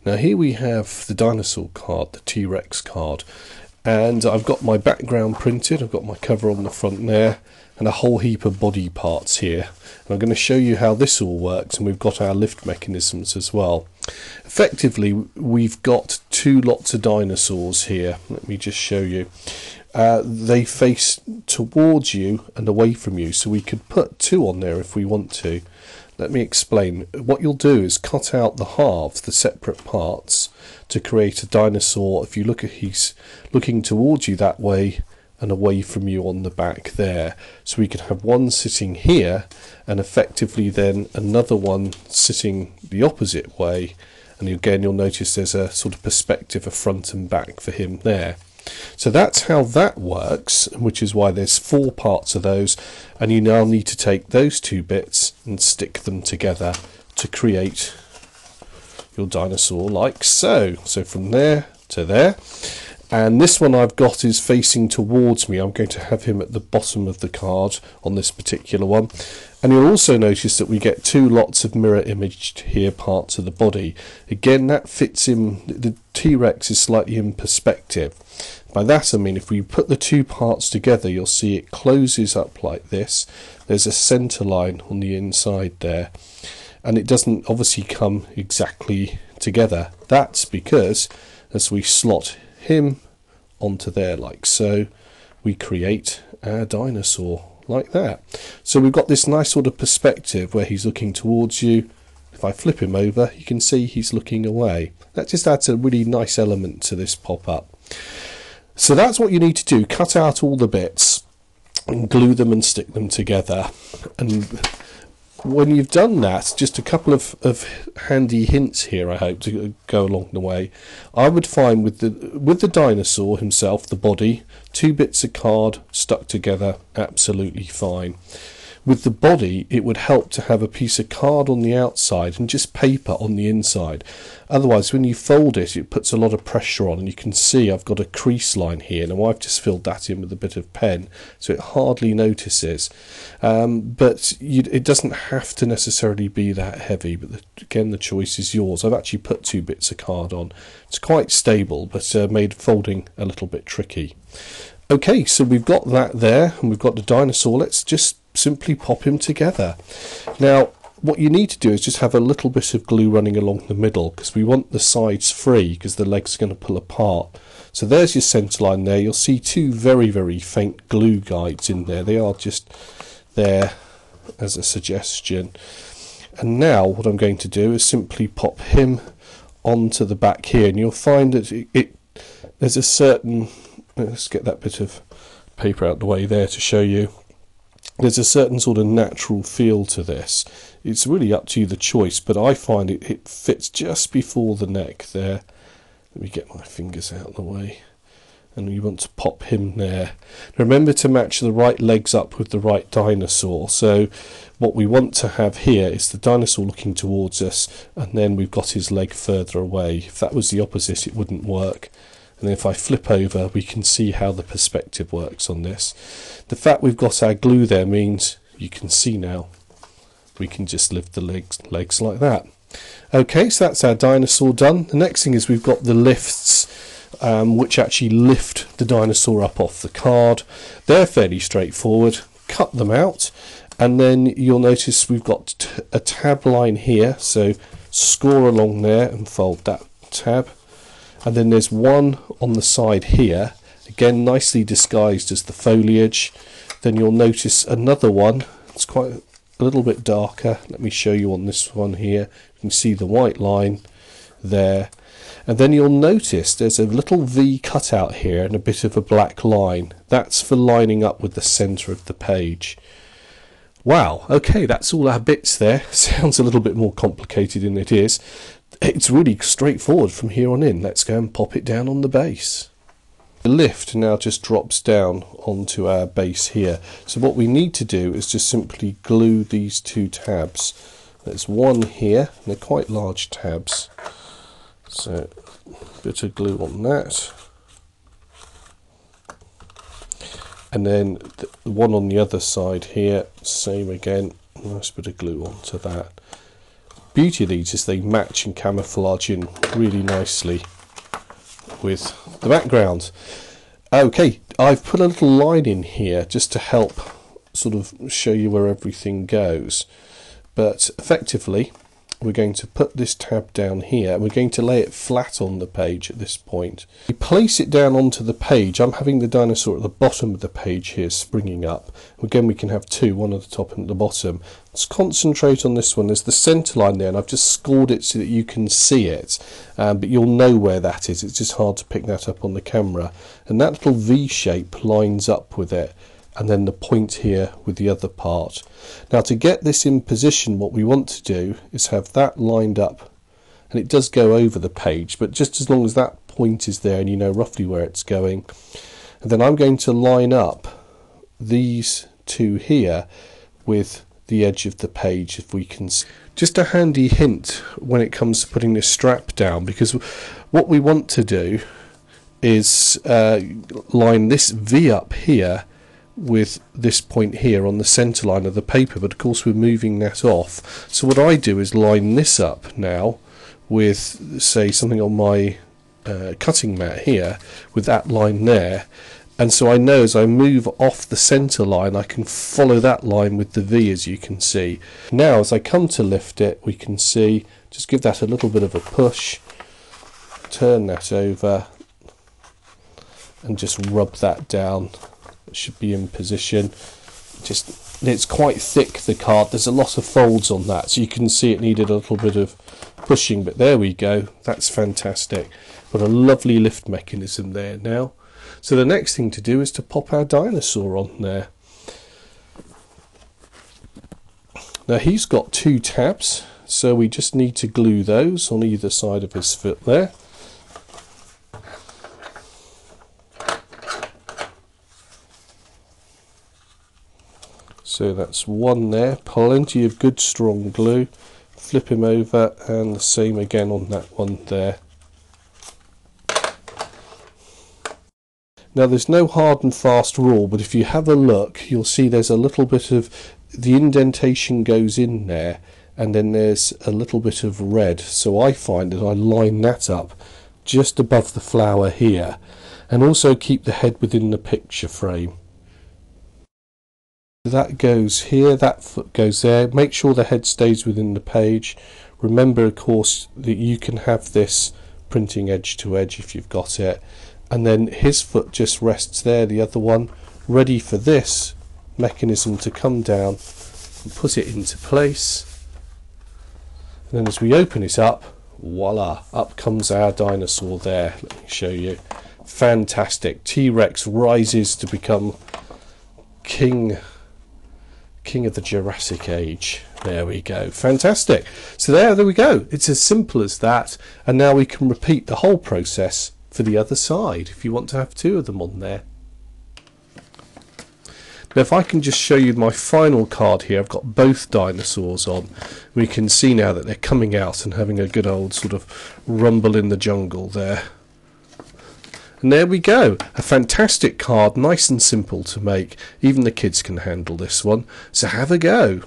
Now here we have the Dinosaur card, the T-Rex card, and I've got my background printed, I've got my cover on the front there, and a whole heap of body parts here. And I'm going to show you how this all works, and we've got our lift mechanisms as well. Effectively, we've got two lots of dinosaurs here. Let me just show you. They face towards you and away from you, so we could put two on there if we want to. Let me explain. What you'll do is cut out the halves, the separate parts, to create a dinosaur. If you look at, he's looking towards you that way and away from you on the back there. So we can have one sitting here and effectively then another one sitting the opposite way. And again, you'll notice there's a sort of perspective of front and back for him there. So that's how that works, which is why there's four parts of those, and you now need to take those two bits and stick them together to create your dinosaur like so. So from there to there. And this one I've got is facing towards me. I'm going to have him at the bottom of the card on this particular one. And you'll also notice that we get two lots of mirror imaged here parts of the body. Again, that fits in, the T-Rex is slightly in perspective. By that I mean if we put the two parts together, you'll see it closes up like this. There's a centre line on the inside there. And it doesn't obviously come exactly together. That's because as we slot him onto there like so, we create our dinosaur like that. So we've got this nice sort of perspective where he's looking towards you. If I flip him over, you can see he's looking away. That just adds a really nice element to this pop-up. So that's what you need to do. Cut out all the bits and glue them and stick them together. And when you've done that, just a couple of handy hints here, I hope, to go along the way. I would find with the dinosaur himself, the body, two bits of card stuck together, absolutely fine. With the body, it would help to have a piece of card on the outside and just paper on the inside. Otherwise, when you fold it, it puts a lot of pressure on, and you can see I've got a crease line here. Now, I've just filled that in with a bit of pen, so it hardly notices. But it doesn't have to necessarily be that heavy, but again, the choice is yours. I've actually put two bits of card on. It's quite stable, but made folding a little bit tricky. Okay, so we've got that there, and we've got the dinosaur. Let's just simply pop him together. Now, what you need to do is just have a little bit of glue running along the middle, because we want the sides free, because the legs are going to pull apart. So there's your centre line there. You'll see two very, very faint glue guides in there. They are just there as a suggestion. And now what I'm going to do is simply pop him onto the back here, and you'll find that there's a certain, let's get that bit of paper out of the way there to show you. There's a certain sort of natural feel to this. It's really up to you, the choice, but I find it fits just before the neck there. Let me get my fingers out of the way. And you want to pop him there. Remember to match the right legs up with the right dinosaur. So what we want to have here is the dinosaur looking towards us, and then we've got his leg further away. If that was the opposite, it wouldn't work. And if I flip over, we can see how the perspective works on this. The fact we've got our glue there means you can see now. We can just lift the legs like that. Okay, so that's our dinosaur done. The next thing is we've got the lifts, which actually lift the dinosaur up off the card. They're fairly straightforward. Cut them out, and then you'll notice we've got a tab line here. So score along there and fold that tab. And then there's one on the side here, again nicely disguised as the foliage. Then you'll notice another one, it's quite a little bit darker. Let me show you on this one here. You can see the white line there. And then you'll notice there's a little V cutout here and a bit of a black line. That's for lining up with the centre of the page. Wow, okay, that's all our bits there. Sounds a little bit more complicated than it is. It's really straightforward from here on in. Let's go and pop it down on the base. The lift now just drops down onto our base here. So what we need to do is just simply glue these two tabs. There's one here, and they're quite large tabs. So a bit of glue on that. And then the one on the other side here, same again. Nice bit of glue onto that. beauty of these is they match and camouflage in really nicely with the background. Okay, I've put a little line in here just to help sort of show you where everything goes, but effectively we're going to put this tab down here and we're going to lay it flat on the page at this point. We place it down onto the page. I'm having the dinosaur at the bottom of the page here springing up. Again, we can have two, one at the top and at the bottom. Let's concentrate on this one. There's the centre line there, and I've just scored it so that you can see it, but you'll know where that is. It's just hard to pick that up on the camera. And that little V shape lines up with it, and then the point here with the other part. Now, to get this in position, what we want to do is have that lined up, and it does go over the page, but just as long as that point is there and you know roughly where it's going. And then I'm going to line up these two here with the edge of the page, if we can see. Just a handy hint when it comes to putting this strap down, because what we want to do is line this V up here with this point here on the centre line of the paper, but of course we're moving that off. So what I do is line this up now with, say, something on my cutting mat here with that line there, and so I know as I move off the centre line I can follow that line with the V, as you can see. Now as I come to lift it, we can see, just give that a little bit of a push, turn that over and just rub that down. It should be in position. Just, it's quite thick, the card, there's a lot of folds on that, so you can see it needed a little bit of pushing, but there we go, that's fantastic. Got a lovely lift mechanism there now. So the next thing to do is to pop our dinosaur on there. Now he's got two tabs, so we just need to glue those on either side of his foot there. So that's one there, plenty of good strong glue. Flip him over and the same again on that one there. Now there's no hard and fast rule, but if you have a look you'll see there's a little bit of, the indentation goes in there and then there's a little bit of red, so I find that I line that up just above the flower here and also keep the head within the picture frame. That goes here, that foot goes there. Make sure the head stays within the page. Remember of course that you can have this printing edge to edge if you've got it, and then his foot just rests there, the other one, ready for this mechanism to come down and put it into place. And then as we open it up, voila, up comes our dinosaur there. Let me show you. Fantastic. T-Rex rises to become king of the Jurassic Age. There we go. Fantastic. So there we go. It's as simple as that, and now we can repeat the whole process for the other side if you want to have two of them on there. Now if I can just show you my final card here, I've got both dinosaurs on. We can see now that they're coming out and having a good old sort of rumble in the jungle there. And there we go, a fantastic card, nice and simple to make. Even the kids can handle this one, so have a go.